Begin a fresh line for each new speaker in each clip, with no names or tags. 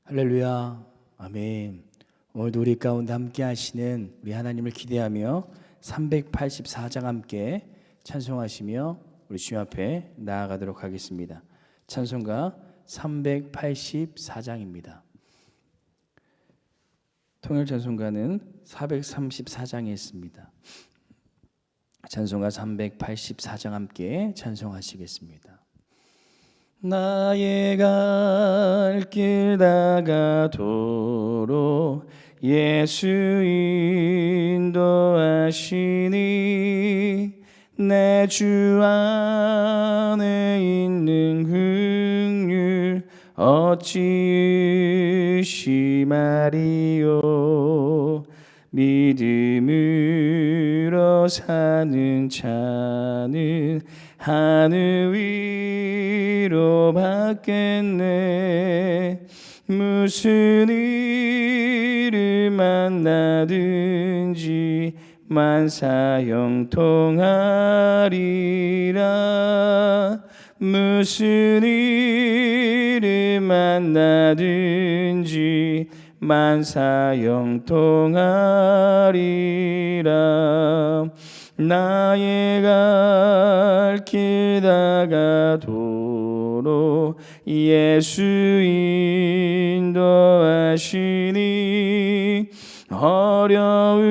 할렐루야, 아멘. 오늘도 우리 가운데 함께 하시는 우리 하나님을 기대하며 384장 함께 찬송하시며 우리 주님 앞에 나아가도록 하겠습니다. 찬송가 384장입니다. 통일 찬송가는 434장에 있습니다. 찬송가 384장 함께 찬송하시겠습니다. 나의 갈 길 다가도록 예수 인도하시니 내 주 안에 있는 긍휼 어찌 의심하리요. 믿음으로 사는 자는 하늘 위로 받겠네. 무슨 일을 만나든지 만사형통하리라. 무슨 일을 만나든지 만사형통하리라. 나의 갈 길 다가도록 예수 인도하시니 어려운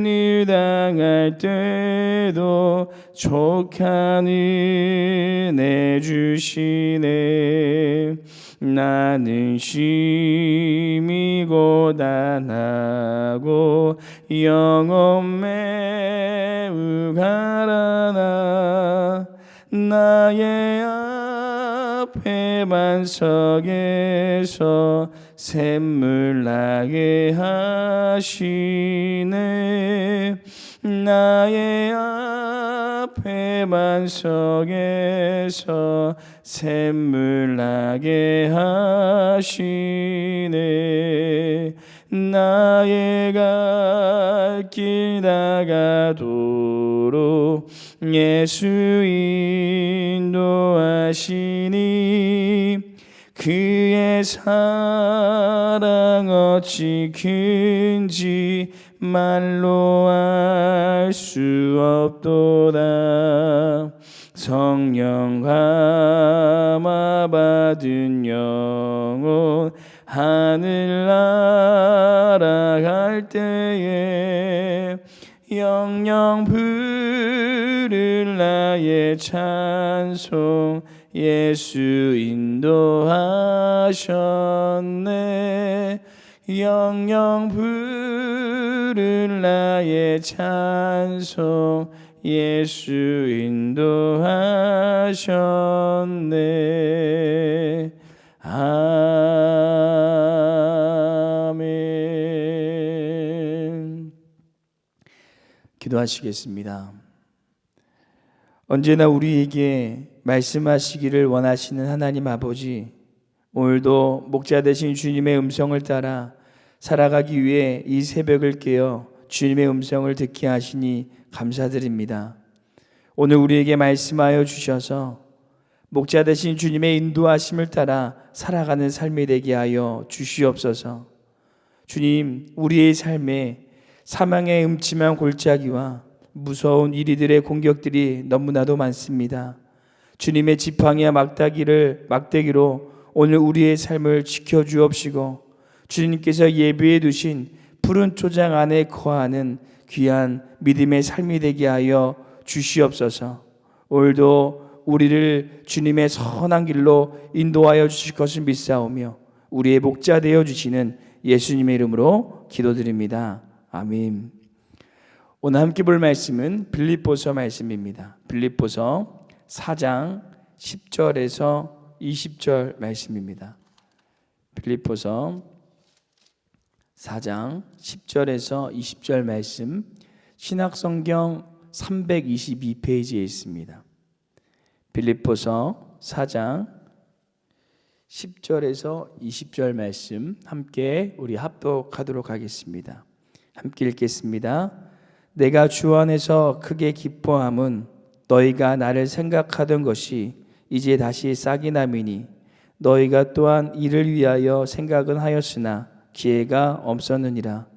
일 당할 때도 족한 은혜 주시네. 나는 심히 고단하고 영혼 매우 가라나. 나의 앞에 반석에서 샘물 나게 하시네. 나의 앞에 반석에서 샘물 나게 하시네. 나의 갈 길 다가도록 예수 인도하시니 그의 사랑 어찌 큰지 말로 알 수 없도다. 성령 감화 받은 영혼 하늘 날아갈 때에 영영 부를 나의 찬송 예수 인도하셨네. 영영 부를 나의 찬송 예수 인도하셨네. 아멘. 기도하시겠습니다. 언제나 우리에게 말씀하시기를 원하시는 하나님 아버지, 오늘도 목자 되신 주님의 음성을 따라 살아가기 위해 이 새벽을 깨어 주님의 음성을 듣게 하시니 감사드립니다. 오늘 우리에게 말씀하여 주셔서 목자 되신 주님의 인도하심을 따라 살아가는 삶이 되게 하여 주시옵소서. 주님, 우리의 삶에 사망의 음침한 골짜기와 무서운 이리들의 공격들이 너무나도 많습니다. 주님의 지팡이와 막대기로 오늘 우리의 삶을 지켜주옵시고 주님께서 예비해 두신 푸른 초장 안에 거하는 귀한 믿음의 삶이 되게 하여 주시옵소서. 오늘도 우리를 주님의 선한 길로 인도하여 주실 것을 믿사오며 우리의 목자 되어 주시는 예수님의 이름으로 기도드립니다. 아멘. 오늘 함께 볼 말씀은 빌립보서 말씀입니다. 빌립보서 4장 10절에서 20절 말씀입니다. 빌립보서 4장 10절에서 20절 말씀, 신약성경 322페이지에 있습니다. 빌립보서 4장 10절에서 20절 말씀 함께 우리 합독하도록 하겠습니다. 함께 읽겠습니다. 내가 주 안에서 크게 기뻐함은 너희가 나를 생각하던 것이 이제 다시 싹이 남이니 너희가 또한 이를 위하여 생각은 하였으나 기회가 없었느니라.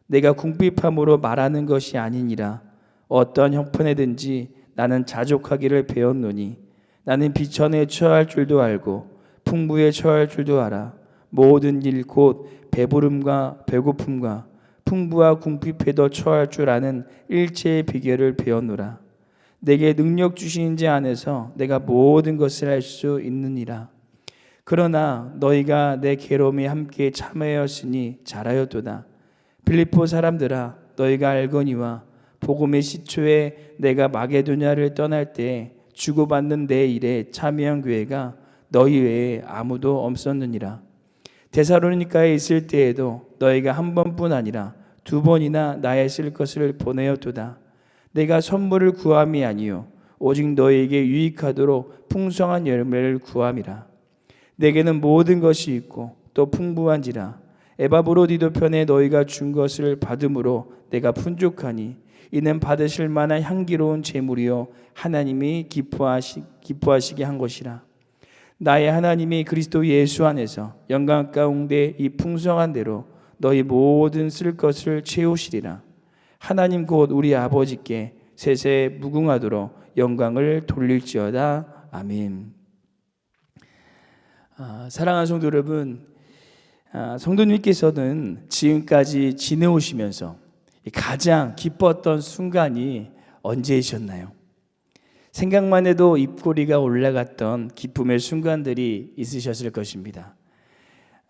내가 궁핍함으로 말하는 것이 아니니라. 어떠한 형편에든지 나는 자족하기를 배웠노니 나는 비천에 처할 줄도 알고 풍부에 처할 줄도 알아. 모든 일 곧 배부름과 배고픔과 풍부와 궁핍에도 처할 줄 아는 일체의 비결을 배웠노라. 내게 능력 주신 자 안에서 내가 모든 것을 할 수 있느니라. 그러나 너희가 내 괴로움에 함께 참여하였으니 잘하였도다. 빌립보 사람들아, 너희가 알거니와 복음의 시초에 내가 마게도냐를 떠날 때 주고받는 내 일에 참여한 교회가 너희 외에 아무도 없었느니라. 데살로니가에 있을 때에도 너희가 한 번뿐 아니라 두 번이나 나의 쓸 것을 보내었도다. 내가 선물을 구함이 아니요 오직 너희에게 유익하도록 풍성한 열매를 구함이라. 내게는 모든 것이 있고 또 풍부한지라. 에바브로디도 편에 너희가 준 것을 받음으로 내가 풍족하니 이는 받으실 만한 향기로운 제물이요 하나님이 기뻐하시게 한 것이라. 나의 하나님이 그리스도 예수 안에서 영광 가운데 이 풍성한 대로 너희 모든 쓸 것을 채우시리라. 하나님 곧 우리 아버지께 세세 무궁하도록 영광을 돌릴지어다. 아멘. 사랑하는 성도 여러분, 성도님께서는 지금까지 지내오시면서 가장 기뻤던 순간이 언제이셨나요? 생각만 해도 입꼬리가 올라갔던 기쁨의 순간들이 있으셨을 것입니다.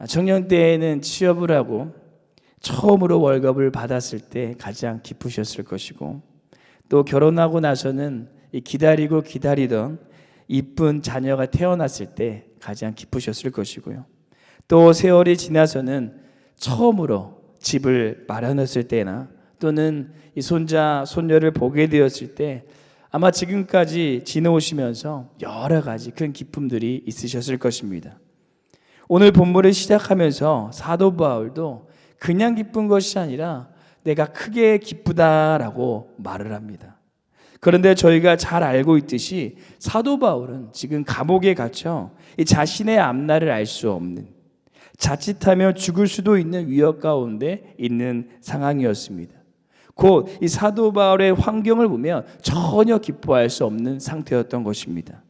청년 때에는 취업을 하고 처음으로 월급을 받았을 때 가장 기쁘셨을 것이고, 또 결혼하고 나서는 기다리고 기다리던 이쁜 자녀가 태어났을 때 가장 기쁘셨을 것이고요. 또 세월이 지나서는 처음으로 집을 마련했을 때나 또는 이 손자, 손녀를 보게 되었을 때 아마 지금까지 지내오시면서 여러 가지 큰 기쁨들이 있으셨을 것입니다. 오늘 본문을 시작하면서 사도 바울도 그냥 기쁜 것이 아니라 내가 크게 기쁘다라고 말을 합니다. 그런데 저희가 잘 알고 있듯이 사도 바울은 지금 감옥에 갇혀 이 자신의 앞날을 알 수 없는, 자칫하면 죽을 수도 있는 위협 가운데 있는 상황이었습니다. 곧 이 사도 바울의 환경을 보면 전혀 기뻐할 수 없는 상태였던 것입니다.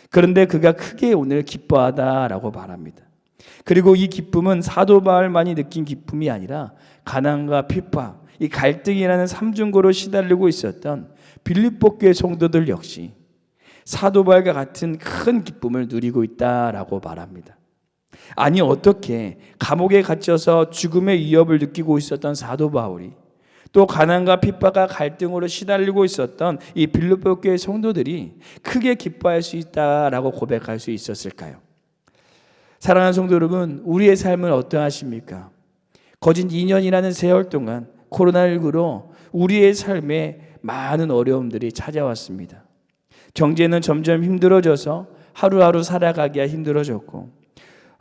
그런데 그가 크게 오늘 기뻐하다라고 말합니다. 그리고 이 기쁨은 사도 바울만이 느낀 기쁨이 아니라 가난과 핍박, 이 갈등이라는 삼중고로 시달리고 있었던 빌립보 교회 성도들 역시 사도 바울과 같은 큰 기쁨을 누리고 있다라고 말합니다. 아니, 어떻게 감옥에 갇혀서 죽음의 위협을 느끼고 있었던 사도 바울이 또 가난과 핍박과 갈등으로 시달리고 있었던 이 빌립보 교회 성도들이 크게 기뻐할 수 있다라고 고백할 수 있었을까요? 사랑하는 성도 여러분, 우리의 삶은 어떠하십니까? 거진 2년이라는 세월 동안 코로나19로 우리의 삶에 많은 어려움들이 찾아왔습니다. 경제는 점점 힘들어져서 하루하루 살아가기가 힘들어졌고,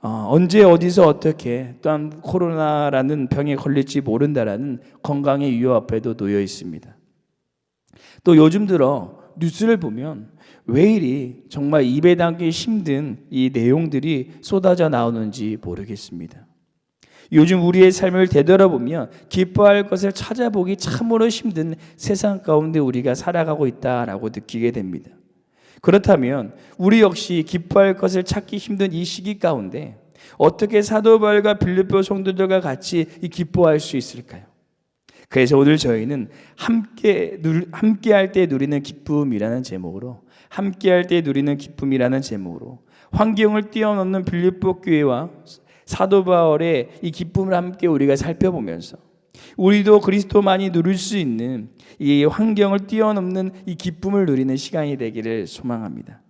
언제 어디서 어떻게 또한 코로나라는 병에 걸릴지 모른다라는 건강의 위협 앞에도 놓여 있습니다. 또 요즘 들어 뉴스를 보면 왜 이리 정말 입에 담기 힘든 이 내용들이 쏟아져 나오는지 모르겠습니다. 요즘 우리의 삶을 되돌아보면 기뻐할 것을 찾아보기 참으로 힘든 세상 가운데 우리가 살아가고 있다라고 느끼게 됩니다. 그렇다면 우리 역시 기뻐할 것을 찾기 힘든 이 시기 가운데 어떻게 사도 바울과 빌립보 성도들과 같이 기뻐할 수 있을까요? 그래서 오늘 저희는 함께할 때 누리는 기쁨이라는 제목으로 환경을 뛰어넘는 빌립보 교회와 사도 바울의 이 기쁨을 함께 우리가 살펴보면서 우리도 그리스도만이 누릴 수 있는 이 환경을 뛰어넘는 이 기쁨을 누리는 시간이 되기를 소망합니다.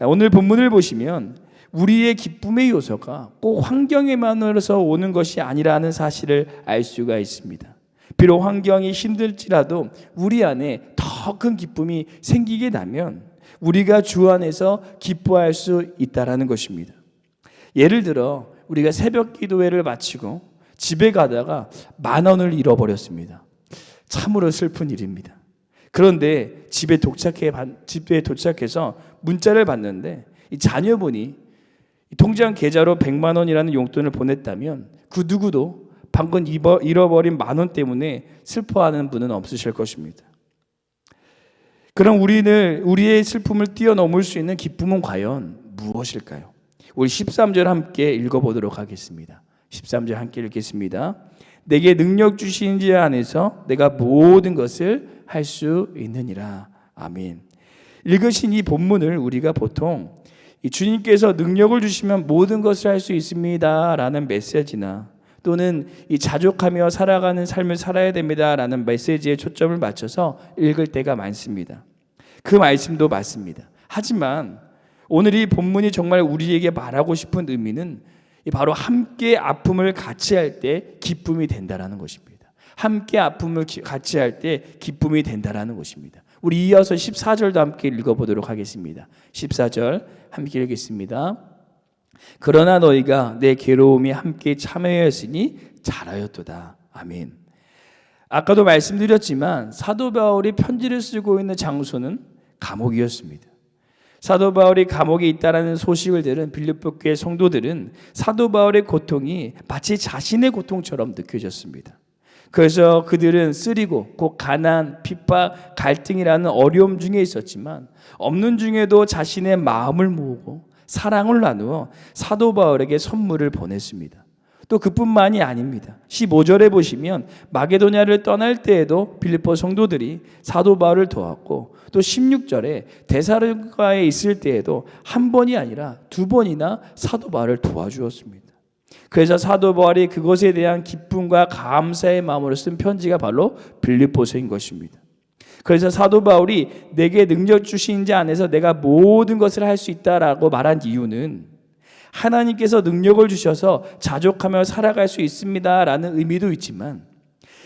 오늘 본문을 보시면 우리의 기쁨의 요소가 꼭 환경에만으로서 오는 것이 아니라는 사실을 알 수가 있습니다. 비록 환경이 힘들지라도 우리 안에 더 큰 기쁨이 생기게 되면 우리가 주 안에서 기뻐할 수 있다는 것입니다. 예를 들어 우리가 새벽 기도회를 마치고 집에 가다가 10,000원을 잃어버렸습니다. 참으로 슬픈 일입니다. 그런데 집에 도착해서 문자를 받는데 이 자녀분이 통장 계좌로 100만 원이라는 용돈을 보냈다면 그 누구도 방금 잃어버린 10,000원 때문에 슬퍼하는 분은 없으실 것입니다. 그럼 우리의 슬픔을 뛰어넘을 수 있는 기쁨은 과연 무엇일까요? 우리 13절 함께 읽어보도록 하겠습니다. 13절 함께 읽겠습니다. 내게 능력 주신 자 안에서 내가 모든 것을 할 수 있느니라. 아멘. 읽으신 이 본문을 우리가 보통 주님께서 능력을 주시면 모든 것을 할 수 있습니다 라는 메시지나 또는 이 자족하며 살아가는 삶을 살아야 됩니다 라는 메시지에 초점을 맞춰서 읽을 때가 많습니다. 그 말씀도 맞습니다. 하지만 오늘 이 본문이 정말 우리에게 말하고 싶은 의미는 바로 함께 아픔을 같이 할 때 기쁨이 된다라는 것입니다. 함께 아픔을 같이 할 때 기쁨이 된다라는 것입니다. 우리 이어서 14절도 함께 읽어보도록 하겠습니다. 14절 함께 읽겠습니다. 그러나 너희가 내 괴로움이 함께 참여하였으니 잘하였도다. 아멘. 아까도 말씀드렸지만 사도 바울이 편지를 쓰고 있는 장소는 감옥이었습니다. 사도 바울이 감옥에 있다라는 소식을 들은 빌립보 교회 성도들은 사도 바울의 고통이 마치 자신의 고통처럼 느껴졌습니다. 그래서 그들은 쓰리고 곧 가난, 핍박, 갈등이라는 어려움 중에 있었지만 없는 중에도 자신의 마음을 모으고 사랑을 나누어 사도 바울에게 선물을 보냈습니다. 또 그뿐만이 아닙니다. 15절에 보시면 마게도냐를 떠날 때에도 빌립보 성도들이 사도 바울을 도왔고 또 16절에 데살로니가에 있을 때에도 한 번이 아니라 2번이나 사도 바울을 도와주었습니다. 그래서 사도 바울이 그것에 대한 기쁨과 감사의 마음으로 쓴 편지가 바로 빌립보서인 것입니다. 그래서 사도 바울이 내게 능력 주신 자 안에서 내가 모든 것을 할 수 있다라고 말한 이유는 하나님께서 능력을 주셔서 자족하며 살아갈 수 있습니다라는 의미도 있지만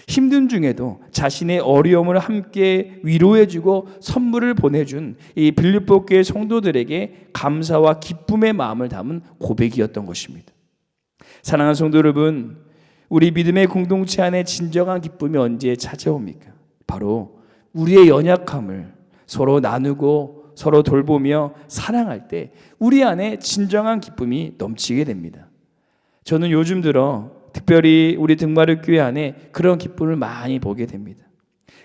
힘든 중에도 자신의 어려움을 함께 위로해주고 선물을 보내준 이 빌립보 교회 성도들에게 감사와 기쁨의 마음을 담은 고백이었던 것입니다. 사랑하는 성도 여러분, 우리 믿음의 공동체 안에 진정한 기쁨이 언제 찾아옵니까? 바로 우리의 연약함을 서로 나누고 서로 돌보며 사랑할 때 우리 안에 진정한 기쁨이 넘치게 됩니다. 저는 요즘 들어 특별히 우리 등마루 교회 안에 그런 기쁨을 많이 보게 됩니다.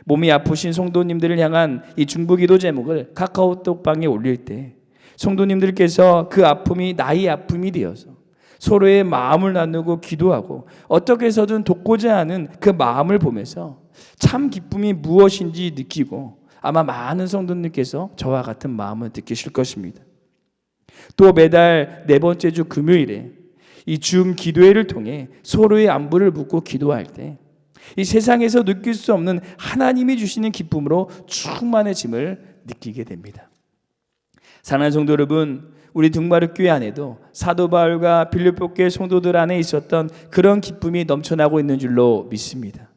몸이 아프신 성도님들을 향한 이 중보기도 제목을 카카오톡방에 올릴 때 성도님들께서 그 아픔이 나의 아픔이 되어서 서로의 마음을 나누고 기도하고 어떻게 해서든 돕고자 하는 그 마음을 보면서 참 기쁨이 무엇인지 느끼고 아마 많은 성도님께서 저와 같은 마음을 느끼실 것입니다. 또 매달 4번째 주 금요일에 이 줌 기도회를 통해 서로의 안부를 묻고 기도할 때 이 세상에서 느낄 수 없는 하나님이 주시는 기쁨으로 충만해짐을 느끼게 됩니다. 사랑하는 성도 여러분, 우리 등마루 교회 안에도 사도 바울과 빌립보 교회 성도들 안에 있었던 그런 기쁨이 넘쳐나고 있는 줄로 믿습니다.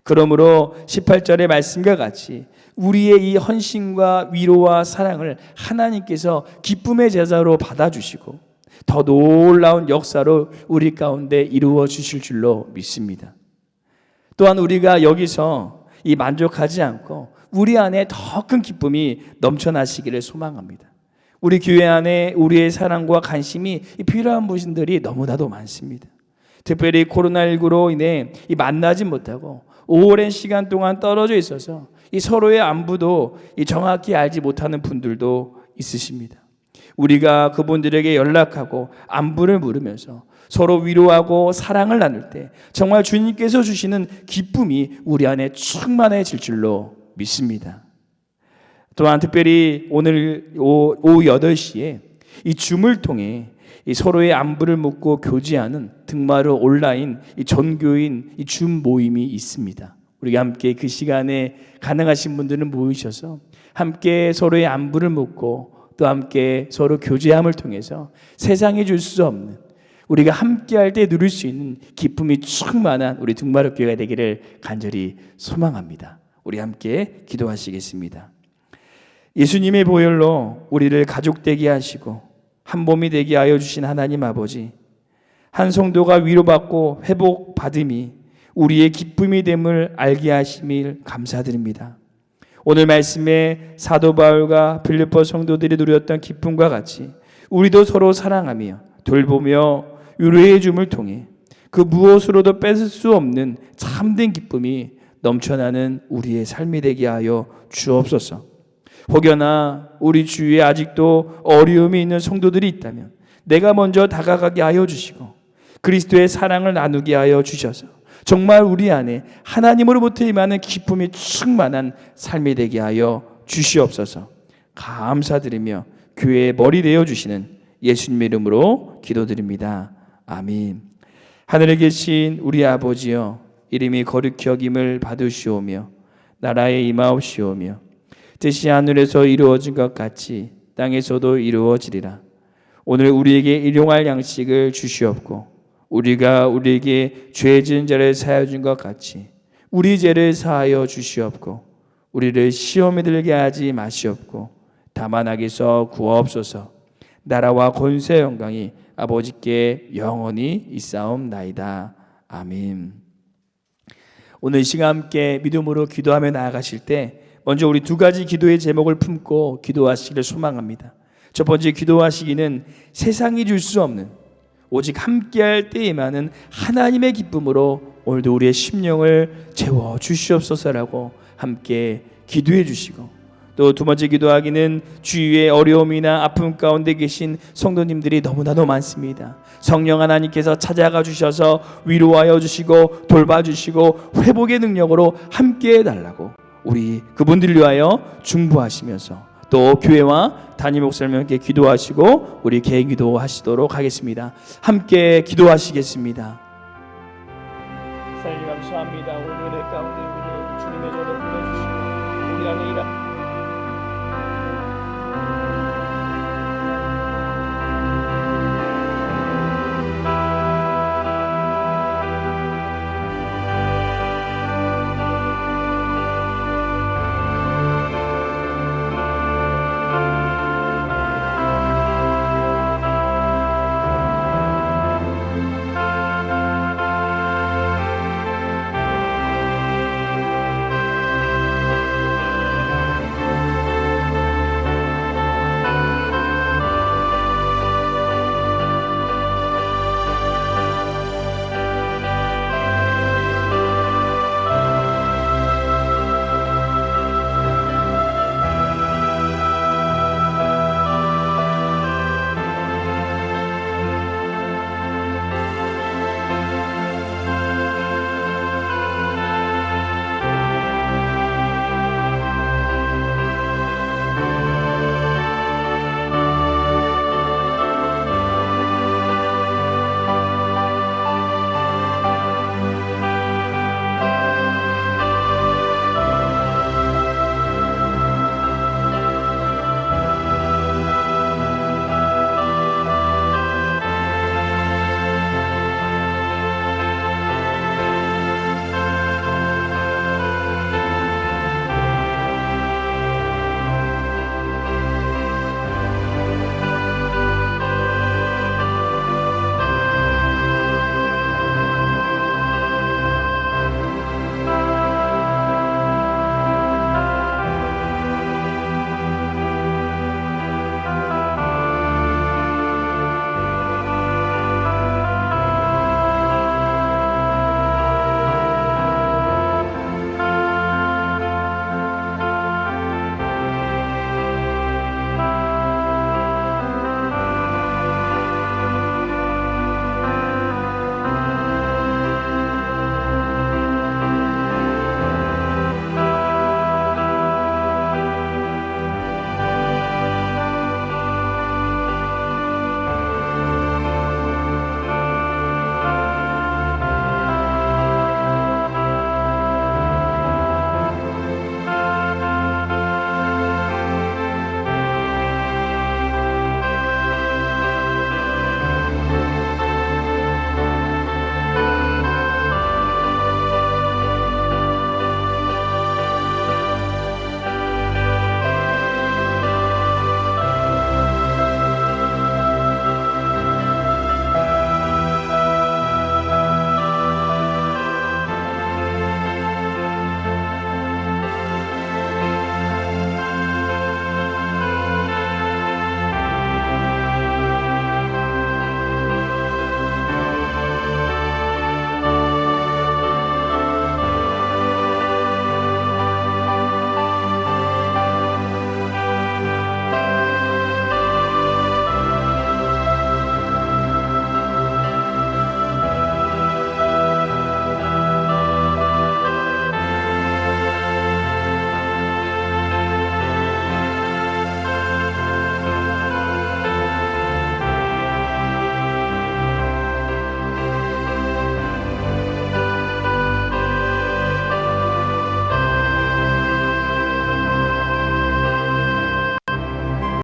그러므로 18절의 말씀과 같이 우리의 이 헌신과 위로와 사랑을 하나님께서 기쁨의 제사로 받아주시고 더 놀라운 역사로 우리 가운데 이루어 주실 줄로 믿습니다. 또한 우리가 여기서 이 만족하지 않고 우리 안에 더 큰 기쁨이 넘쳐나시기를 소망합니다. 우리 교회 안에 우리의 사랑과 관심이 필요한 분들이 너무나도 많습니다. 특별히 코로나19로 인해 만나지 못하고 오랜 시간 동안 떨어져 있어서 이 서로의 안부도 정확히 알지 못하는 분들도 있으십니다. 우리가 그분들에게 연락하고 안부를 물으면서 서로 위로하고 사랑을 나눌 때 정말 주님께서 주시는 기쁨이 우리 안에 충만해질 줄로 믿습니다. 또한 특별히 오늘 오후 8시에 이 줌을 통해 이 서로의 안부를 묻고 교제하는 등마루 온라인 이 전교인 이 줌 모임이 있습니다. 우리가 함께 그 시간에 가능하신 분들은 모이셔서 함께 서로의 안부를 묻고 또 함께 서로 교제함을 통해서 세상에 줄 수 없는 우리가 함께할 때 누릴 수 있는 기쁨이 충만한 우리 등마루 교회가 되기를 간절히 소망합니다. 우리 함께 기도하시겠습니다. 예수님의 보혈로 우리를 가족되게 하시고 한 몸이 되게 하여 주신 하나님 아버지, 한 성도가 위로받고 회복받음이 우리의 기쁨이 됨을 알게 하심을 감사드립니다. 오늘 말씀에 사도 바울과 빌립보 성도들이 누렸던 기쁨과 같이 우리도 서로 사랑하며 돌보며 위로해 줌을 통해 그 무엇으로도 뺏을 수 없는 참된 기쁨이 넘쳐나는 우리의 삶이 되게 하여 주옵소서. 혹여나 우리 주위에 아직도 어려움이 있는 성도들이 있다면 내가 먼저 다가가게 하여 주시고 그리스도의 사랑을 나누게 하여 주셔서 정말 우리 안에 하나님으로부터 임하는 기쁨이 충만한 삶이 되게 하여 주시옵소서. 감사드리며 교회의 머리 되어 주시는 예수님 이름으로 기도드립니다. 아멘. 하늘에 계신 우리 아버지여, 이름이 거룩히 여김을 받으시오며 나라에 임하옵시오며 뜻이 하늘에서 이루어진 것 같이 땅에서도 이루어지리라. 오늘 우리에게 일용할 양식을 주시옵고 우리가 우리에게 죄 지은 자를 사하여 준 것 같이 우리 죄를 사하여 주시옵고 우리를 시험에 들게 하지 마시옵고 다만 악에서 구하옵소서. 나라와 권세 영광이 아버지께 영원히 있사옵나이다. 아멘. 오늘 이 시간 함께 믿음으로 기도하며 나아가실 때 먼저 우리 두 가지 기도의 제목을 품고 기도하시기를 소망합니다. 첫 번째 기도하시기는 세상이 줄 수 없는 오직 함께할 때에만은 하나님의 기쁨으로 오늘도 우리의 심령을 채워 주시옵소서라고 함께 기도해 주시고, 또 두 번째 기도하기는 주위의 어려움이나 아픔 가운데 계신 성도님들이 너무나도 많습니다. 성령 하나님께서 찾아가 주셔서 위로하여 주시고 돌봐주시고 회복의 능력으로 함께 해달라고 우리 그분들을 위하여 중보하시면서 또 교회와 담임 목사님과 함께 기도하시고 우리 개인 기도하시도록 하겠습니다. 함께 기도하시겠습니다. 하나님 감사합니다. 오늘 은혜 가운데 우리를 주님의 전에 불러주시고 우리 안에 일하